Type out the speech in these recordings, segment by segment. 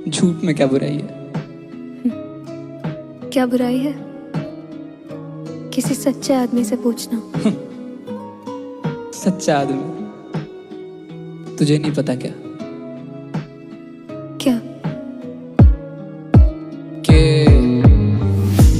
झूठ में क्या बुराई है? क्या बुराई है? किसी सच्चे आदमी से पूछना। सच्चा आदमी तुझे नहीं पता क्या क्या? कि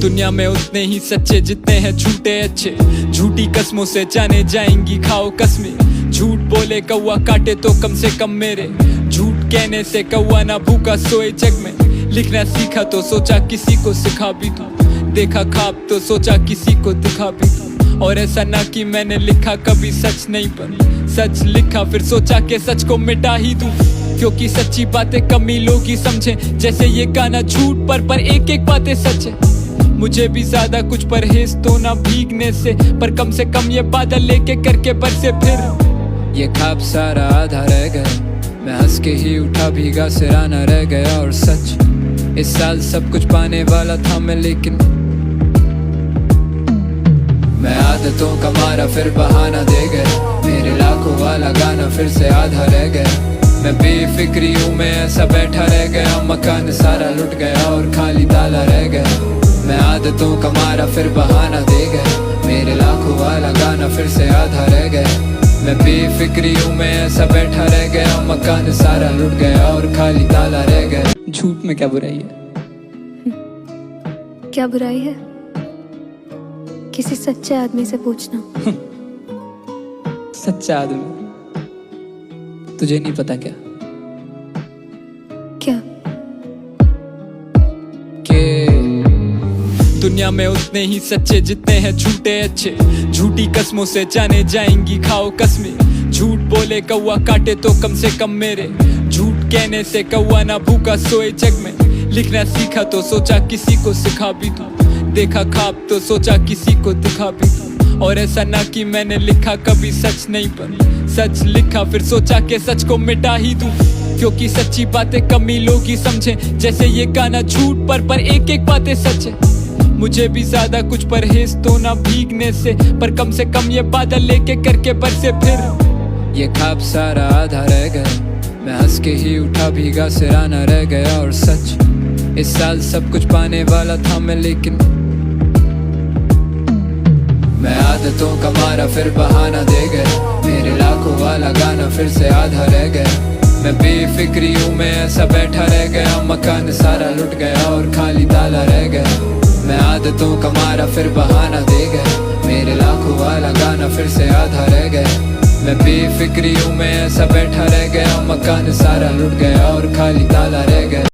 दुनिया में उतने ही सच्चे जितने हैं झूठे अच्छे। झूठी कस्मों से जाने जाएंगी खाओ कसमें। झूठ बोले कौवा काटे तो कम से कम मेरे। झूठ कहने से कौवा ना भूखा सोए जग में। लिखना सीखा तो सोचा किसी को सिखा भी दूं। देखा ख्वाब तो सोचा किसी को दिखा भी दूं। और ऐसा ना कि मैंने लिखा कभी सच नहीं पर सच लिखा फिर सोचा कि सच को मिटा ही दूं। क्योंकि सच्ची बातें कम ही लोग ही समझे। जैसे ये गाना झूठ पर एक एक बातें सच है। मुझे भी ज्यादा कुछ परहेज तो ना भीगने से, पर कम से कम ये बादल लेके करके बरसे फिर। ये ख्वाब सारा आधा रह गया, मैं हंस के ही उठा भीगा सिराना रह गया। और सच इस साल सब कुछ पाने वाला था मैं, लेकिन मैं आदतों का मारा फिर बहाना दे गया। मेरे लाखों वाला गाना फिर से आधा रह गया। मैं बेफिक्री हूँ मैं ऐसा बैठा रह गया। मकान सारा लुट गया और खाली ताला रह गया। मैं आदतों का मारा फिर बहाना दे गया। मेरे लाखों वाला गाना फिर से आधा रह गया। मैं बेफिक्री हूँ मैं ऐसा बैठा रह गया। मकान सारा लुट गया और खाली ताला रह गया। झूठ में क्या बुराई है? क्या बुराई है? किसी सच्चे आदमी से पूछना। सच्चा आदमी तुझे नहीं पता क्या क्या? कि दुनिया में उतने ही सच्चे जितने हैं झूठे अच्छे। झूठी कस्मों से जाने जाएंगी खाओ कसमें। झूठ बोले कौवा काटे तो कम से कम मेरे। झूठ कहने से कौवा ना भूखा सोए जग में। लिखना सीखा तो सोचा किसी को सिखा भी दूं। देखा ख्वाब तो सोचा किसी को दिखा भी दूं। और ऐसा ना कि मैंने लिखा कभी सच नहीं पर सच लिखा फिर सोचा कि सच को मिटा ही दूं। क्योंकि सच्ची बातें कम ही लोग ही समझे। जैसे ये गाना झूठ पर एक एक बातें सच है। मुझे भी ज्यादा कुछ परहेज तो ना भीगने से, पर कम से कम ये बादल लेके करके बरसे फिर। ये ख्वाब सारा आधा रह गया, मैं हंस के ही उठा भीगा सिराना रह गया। और सच इस साल सब कुछ पाने वाला था मैं, लेकिन मैं आदतों का मारा फिर बहाना दे गया। मेरे लाखों वाला गाना फिर से आधा रह गया। मैं बेफिक्री हूँ मैं ऐसा बैठा रह गया। मकान सारा लुट गया और खाली ताला रह गया। मैं आदतों का मारा फिर बहाना दे गया। मेरे लाखों वाला गाना फिर से आधा रह गया। मैं बेफिक्री हूँ मैं ऐसा बैठा रह गया। मकान सारा लुट गया और खाली ताला रह गया।